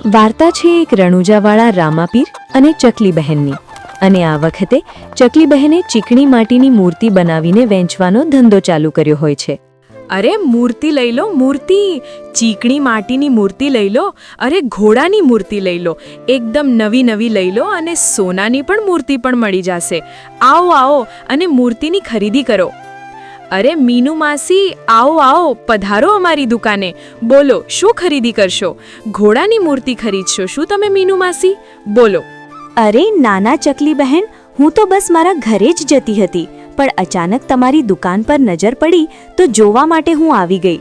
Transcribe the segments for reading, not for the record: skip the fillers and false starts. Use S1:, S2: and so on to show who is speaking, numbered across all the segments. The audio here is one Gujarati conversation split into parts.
S1: વાર્તા છે એક રણુજાવાળા રામાપીર અને ચકલી બહેનની. અને આ વખતે ચકલી બહેને ચીકણી માટીની મૂર્તિ બનાવીને વેચવાનો ધંધો ચાલુ કર્યો હોય છે.
S2: અરે મૂર્તિ લઈ લો, મૂર્તિ! ચીકણી માટીની મૂર્તિ લઈ લો, અરે ઘોડાની મૂર્તિ લઈ લો, એકદમ નવી નવી લઈ લો અને સોનાની પણ મૂર્તિ પણ મળી જશે. આવો આવો અને મૂર્તિની ખરીદી કરો. અરે મીનુ માસી, આવો આવો, પધારો અમારી દુકાને. બોલો, શું ખરીદી કરશો? ઘોડાની મૂર્તિ ખરીદશો શું તમે મીનુ માસી? બોલો.
S3: અરે નાના ચકલી બહેન, હું તો બસ મારા ઘરે જ જતી હતી, પણ અચાનક તમારી દુકાન પર નજર પડી તો જોવા માટે હું આવી ગઈ.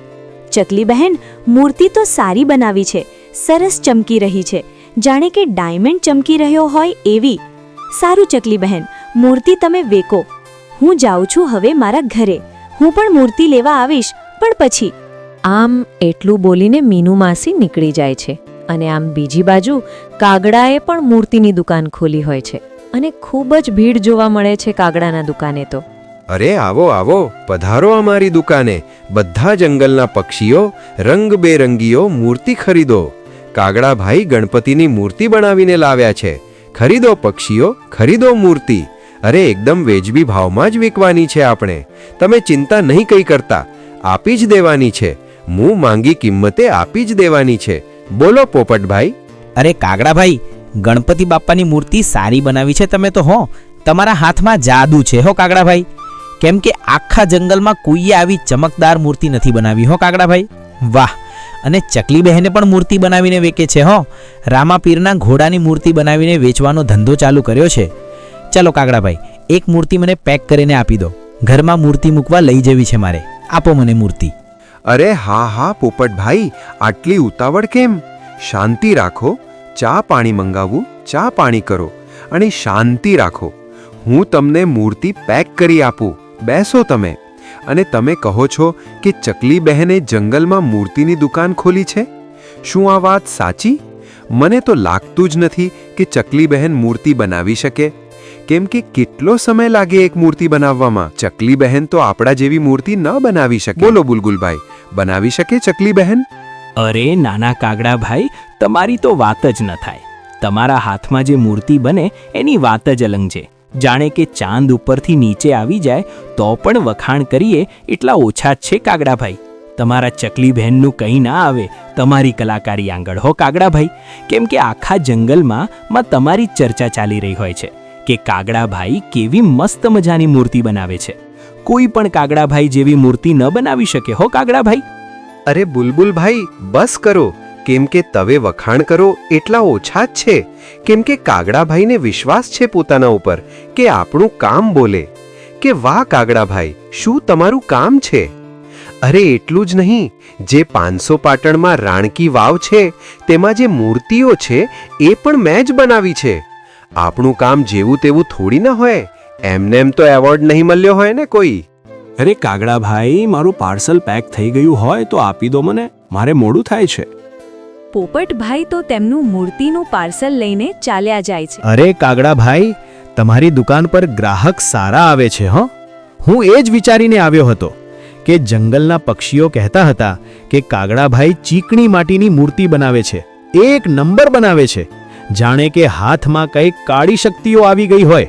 S3: ચકલી બહેન, મૂર્તિ તો સારી બનાવી છે, સરસ ચમકી રહી છે, જાણે કે ડાયમંડ ચમકી રહ્યો હોય એવી. સારું ચકલી બહેન, મૂર્તિ તમે વેકો. હું જાઉં છું હવે મારા ઘરે. હું પણ મૂર્તિ લેવા આવીશ, પણ પછી.
S1: આમ એટલું બોલીને મીનુ માસી નીકળી જાય છે. અને આમ બીજી બાજુ કાગડાએ પણ મૂર્તિની દુકાન ખોલી હોય છે અને ખૂબ જ ભીડ જોવા મળે છે કાગડાના દુકાને તો.
S4: અરે આવો આવો, પધારો અમારી દુકાને. બધા જંગલના પક્ષીઓ, રંગબેરંગીઓ મૂર્તિ ખરીદો. કાગડાભાઈ ગણપતિની મૂર્તિ બનાવીને લાવ્યા છે. ખરીદો પક્ષીઓ, ખરીદો મૂર્તિ. અરે એકદમ વેજબી ભાવમાં જ વેચવાની છે આપણે. તમે ચિંતા નહીં કંઈ કરતા, આપી જ દેવાની છે. મું માંગી કિંમતે આપી જ દેવાની છે. બોલો પોપટભાઈ.
S5: અરે કાગડાભાઈ, ગણપતિ બાપ્પાની મૂર્તિ સારી બનાવી છે તમે તો. હો, તમારા હાથમાં જાદુ છે હો કાગડાભાઈ. કેમ કે આખા જંગલમાં કોઈએ આવી ચમકદાર મૂર્તિ નથી બનાવી હો કાગડાભાઈ. વાહ! અને ચકલી બહેને પણ મૂર્તિ બનાવીને વેચે છે હો. રામાપીરના ઘોડાની મૂર્તિ બનાવીને વેચવાનો ધંધો ચાલુ કર્યો છે. ચાલો કાગડાભાઈ, એક મૂર્તિ મને પેક કરીને આપી દો. ઘરમાં મૂર્તિ મૂકવા લઈ જવી છે મારે. આપો મને મૂર્તિ.
S4: અરે હા હા પોપટભાઈ, આટલી ઉતાવળ કેમ? શાંતિ રાખો. ચા પાણી મંગાવું, ચા પાણી કરો અને શાંતિ રાખો. હું તમને મૂર્તિ પેક કરી આપું. બેસો તમે. અને તમે કહો છો કે ચકલી બહેને જંગલમાં મૂર્તિની દુકાન ખોલી છે? શું આ વાત સાચી? મને તો લાગતું જ નથી કે ચકલી બહેન મૂર્તિ બનાવી શકે. કેમ કે કેટલો સમય લાગે એક મૂર્તિ બનાવવામાં? ચકલી બહેન તો આપણા જેવી મૂર્તિ ન બનાવી શકે. બોલો બુલબુલભાઈ, બનાવી શકે ચકલી બહેન?
S6: અરે નાના કાગડાભાઈ, તમારી તો વાત જ ન થાય. તમારા હાથમાં જે મૂર્તિ બને એની વાત જ અલગ છે. જાણે કે ચાંદ ઉપરથી નીચે આવી જાય તો પણ વખાણ કરીએ એટલા ઓછા જ છે કાગડાભાઈ. તમારા ચકલી બહેનનું કંઈ ના આવે તમારી કલાકારી આંગળ હો કાગડાભાઈ. કેમ કે આખા જંગલમાં તમારી ચર્ચા ચાલી રહી હોય છે કે કાગડાભાઈ કેવી મસ્ત મજાની મૂર્તિ બનાવે છે. કોઈ પણ કાગડાભાઈ જેવી મૂર્તિ ન બનાવી શકે હો કાગડાભાઈ.
S4: અરે બુલબુલભાઈ, બસ કરો. કેમ કે તમે વખાણ કરો એટલા ઓછા જ છે. કેમ કે કાગડાભાઈને વિશ્વાસ છે પોતાના ઉપર કે આપણું કામ બોલે. કે વાહ કાગડાભાઈ, શું તમારું કામ છે! અરે એટલું જ નહીં, જે 500 પાટણમાં રાણકી વાવ છે તેમાં જે મૂર્તિઓ છે એ પણ મેં જ બનાવી છે. આપણું કામ જેવું તેવું થોડી ના હોય. એમને એમ તો એવોર્ડ નહીં મળ્યો હોય ને કોઈ.
S6: અરે કાગડાભાઈ, મારું પાર્સલ પેક થઈ ગયું હોય તો આપી દો મને, મારે મોડું થાય છે.
S3: પોપટભાઈ તો તેમનું મૂર્તિનું પાર્સલ લઈને ચાલ્યા જાય છે.
S5: અરે કાગડાભાઈ, તમારી દુકાન પર ગ્રાહક સારા આવે છે હો. હું એ જ વિચારીને આવ્યો હતો કે જંગલના પક્ષીઓ કહેતા હતા કે કાગડાભાઈ ચીકણી માટીની મૂર્તિ બનાવે છે, એક નંબર બનાવે છે. જાણે કે હાથમાં કંઈક કાળી શક્તિઓ આવી ગઈ હોય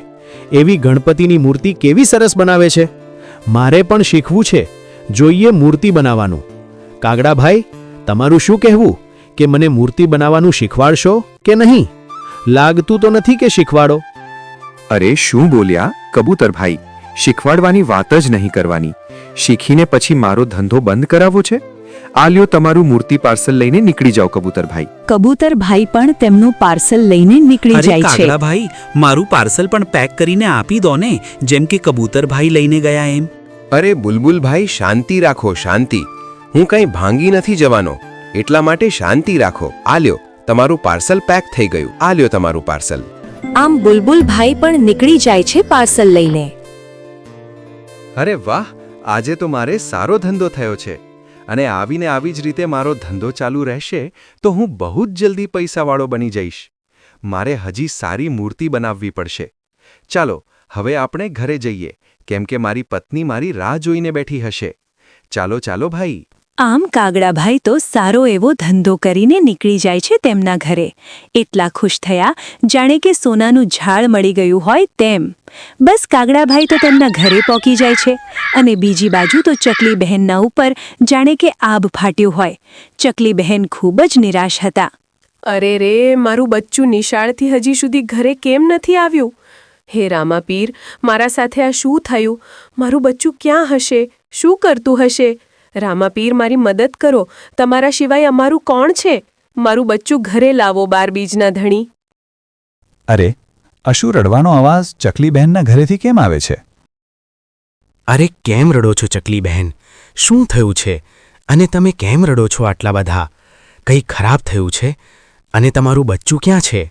S5: એવી ગણપતિની મૂર્તિ કેવી સરસ બનાવે છે. મારે પણ શીખવું છે. જોઈએ મૂર્તિ બનાવવાનું. કાગડાભાઈ, તમારું શું કહેવું કે મને મૂર્તિ બનાવવાનું શીખવાડશો કે નહીં? લાગતું તો નથી કે શીખવાડો.
S4: અરે શું બોલ્યા કબૂતરભાઈ? શીખવાડવાની વાત જ નહીં કરવાની. શીખીને પછી મારો ધંધો બંધ કરાવવો છે? આ લ્યો તમારું મૂર્તિ પાર્સલ લઈને નીકળી જાઓ કબૂતરભાઈ.
S3: કબૂતરભાઈ પણ તેમનું પાર્સલ લઈને નીકળી જાય છે.
S7: કાગડાભાઈ, મારું પાર્સલ પણ પેક કરીને આપી દો ને, જેમ કે કબૂતરભાઈ લઈને ગયા એમ.
S4: અરે બુલબુલભાઈ, શાંતિ રાખો, શાંતિ. હું કંઈ ભાંગી નથી જવાનો, એટલા માટે શાંતિ રાખો. આ લ્યો તમારું પાર્સલ પેક થઈ ગયું. આ લ્યો તમારું પાર્સલ.
S3: આમ બુલબુલભાઈ પણ નીકળી જાય છે પાર્સલ લઈને.
S4: અરે વાહ, આજે તો મારે સારો ધંધો થયો છે. અને આવીને આવી જ રીતે મારો ધંધો ચાલુ રહેશે તો હું બહુ જ જલ્દી પૈસાવાળો બની જઈશ. મારે હજી સારી મૂર્તિ બનાવવી પડશે. ચાલો હવે આપણે ઘરે જઈએ, કેમ કે મારી પત્ની મારી રાહ જોઈને બેઠી હશે. ચાલો ચાલો ભાઈ.
S3: આમ કાગડાભાઈ તો સારો એવો ધંધો કરીને નીકળી જાય છે તેમના ઘરે. એટલા ખુશ થયા જાણે કે સોનાનું ઝાડ મળી ગયું હોય તેમ. બસ કાગડાભાઈ તો તેમના ઘરે પહોંચી જાય છે અને બીજી બાજુ તો ચકલી બહેનના ઉપર જાણે કે આભ ફાટ્યું હોય. ચકલી બહેન ખૂબ જ નિરાશ હતા.
S2: અરે રે, મારું બચ્ચું નિશાળથી હજી સુધી ઘરે કેમ નથી આવ્યું? હે રામાપીર, મારા સાથે આ શું થયું? મારું બચ્ચું ક્યાં હશે? શું કરતું હશે? રામાપીર, મારી મદદ કરો. તમારા સિવાય અમારું કોણ છે? મારું બચ્ચું ઘરે લાવો, 12 બીજના ધણી.
S8: અરે, અશુ રડવાનો અવાજ ચકલી બહેનના ઘરેથી કેમ આવે છે?
S6: અરે કેમ રડો છો ચકલી બહેન? શું થયું છે? અને તમે કેમ રડો છો આટલા બધા? કંઈ ખરાબ થયું છે? અને તમારું બચ્ચું ક્યાં છે?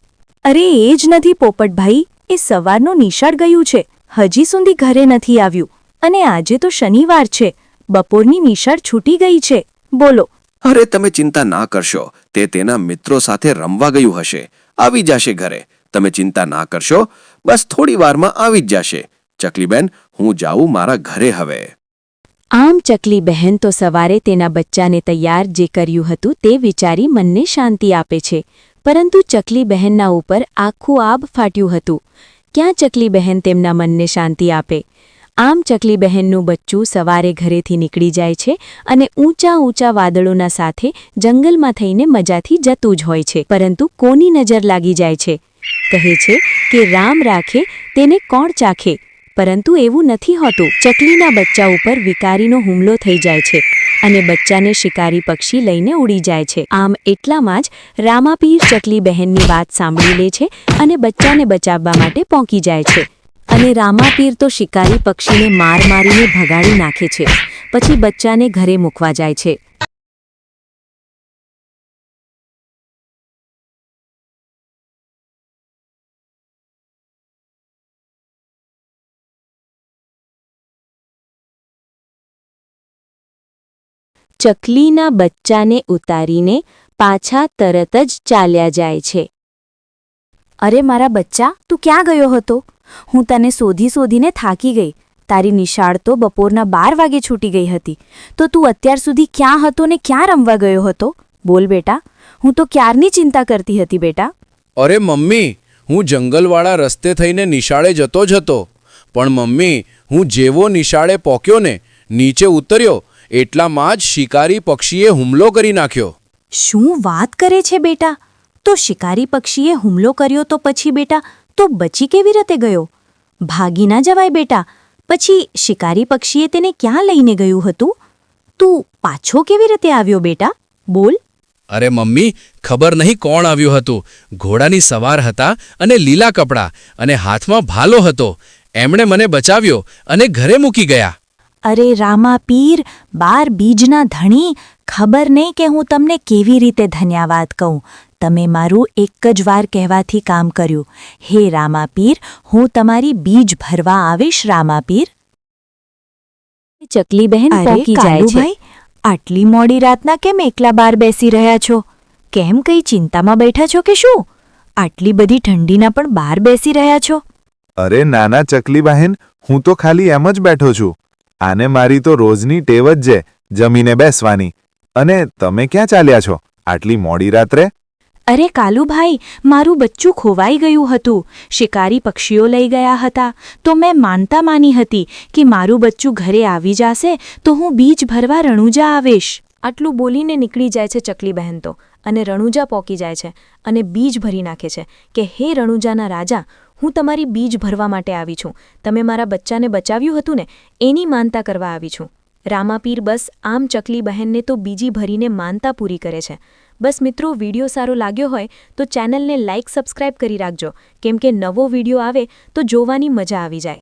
S3: અરે એ જ નથી પોપટભાઈ, એ સવારનું નિશાળ ગયું છે, હજી સુધી ઘરે નથી આવ્યું. અને આજે તો શનિવાર છે, બપોરની નિશાળ છૂટી ગઈ છે. બોલો.
S9: અરે તમે ચિંતા ના કરશો, તે તેના મિત્રો સાથે રમવા ગયું હશે, આવી જશે ઘરે. તમે ચિંતા ના કરશો, બસ થોડી વારમાં આવી જ જશે. ચકલીબેન, હું જાઉં મારા ઘરે હવે.
S3: આમ ચકલી બહેન તો સવારે તેના બચ્ચાને તૈયાર જે કર્યું હતું તે વિચારી મનને શાંતિ આપે છે, પરંતુ ચકલી બહેનના ઉપર આખું આબ ફાટ્યું હતું. ક્યાં ચકલી બહેન તેમના મનને શાંતિ આપે? આમ ચકલી બહેનનું બચ્ચું સવારે ઘરેથી નીકળી જાય છે અને ઊંચા ઊંચા વાદળોના સાથે જંગલમાં થઈને મજાથી જતું જ હોય છે. પરંતુ કોની નજર લાગી જાય છે? કહે છે કે રામ રાખે તેને કોણ ચાખે, પરંતુ એવું નથી હોતું. ચકલીના બચ્ચા ઉપર વિકારીનો હુમલો થઈ જાય છે અને બચ્ચાને શિકારી પક્ષી લઈને ઉડી જાય છે. આમ એટલામાં જ રામાપીર ચકલી બહેનની વાત સાંભળી લે છે અને બચ્ચાને બચાવવા માટે પહોંચી જાય છે. અને રામાપીર તો શિકારી પક્ષીને માર મારીને ભગાડી નાખે છે. પછી બચ્ચાને ઘરે મૂકવા જાય છે. ચકલીના બચ્ચાને ઉતારીને પાછા તરત જ ચાલ્યા જાય છે. અરે મારા બચ્ચા, તું ક્યાં ગયો હતો? હું તને શોધી શોધીને થાકી ગઈ. તારી નિશાળ તો બપોરના 12 વાગે છૂટી ગઈ હતી. તો તું અત્યાર સુધી ક્યાં હતો ને ક્યાં રમવા ગયો હતો? બોલ બેટા, હું તો ક્યારની ચિંતા કરતી હતી બેટા.
S10: અરે મમ્મી, હું જંગલવાળા રસ્તે થઈને નિશાળે જતો જ હતો. પણ મમ્મી, હું જેવો નિશાળે પહોંચ્યો ને નીચે ઉતર્યો એટલામાં જ શિકારી પક્ષીએ હુમલો કરી નાખ્યો.
S3: શું વાત કરે છે બેટા? તો શિકારી પક્ષીએ હુમલો કર્યો તો પછી બેટા તો બચી કેવી રીતે ગયો? ભાગી ના જવાય બેટા. પછી શિકારી પક્ષીએ તેને ક્યાં લઈને ગયું હતું? તું પાછો કેવી રીતે આવ્યો બેટા? બોલ.
S10: અરે મમ્મી, ખબર નહીં કોણ આવ્યું હતું. ઘોડાની સવાર હતા અને લીલા કપડાં અને હાથમાં ભાલો હતો. એમણે મને બચાવ્યો અને ઘરે મૂકી ગયા.
S3: અરે રામાપીર, 12 બીજના ધણી, ખબર નહીં કે હું તમને કેવી રીતે ધન્યવાદ કહું. તમે મારું એક જ વાર કહેવાથી કામ કર્યું. હે રામાપીર, હું તમારી બીજ ભરવા આવીશ રામાપીર. ચકલી બહેન પહોંચી જાય છે. આટલી મોડી રાતના કેમ એકલા બહાર બેસી રહ્યા છો? કેમ કઈ ચિંતામાં બેઠા છો કે શું? આટલી બધી ઠંડીના પણ બહાર બેસી રહ્યા છો?
S8: અરે નાના ચકલી બહેન, હું તો ખાલી એમ જ બેઠો છું. આને મારી તો રોજની ટેવ જ છે જમીને બેસવાની. અને તમે ક્યાં ચાલ્યા છો આટલી મોડી રાત્રે?
S3: અરે કાલુભાઈ, મારું બચ્ચું ખોવાઈ ગયું હતું. શિકારી પક્ષીઓ લઈ ગયા હતા. તો મેં માનતા માની હતી કે મારું બચ્ચું ઘરે આવી જશે તો હું બીજ ભરવા રણુજા આવીશ. આટલું બોલીને નીકળી જાય છે ચકલી બહેન તો અને રણુજા પહોંચી જાય છે અને બીજ ભરી નાખે છે કે હે રણુજાના રાજા, હું તમારી બીજ ભરવા માટે આવી છું. તમે મારા બચ્ચાને બચાવ્યું હતું ને, એની માનતા કરવા આવી છું. રામાપીર બસ આમ ચકલી બહેનને તો બીજી ભરીને માનતા પૂરી કરે છે. બસ મિત્રો, વિડીયો સારો લાગ્યો હોય તો ચેનલને લાઇક સબસ્ક્રાઇબ કરી રાખજો, કેમ કે નવો વિડીયો આવે તો જોવાની મજા આવી જાય.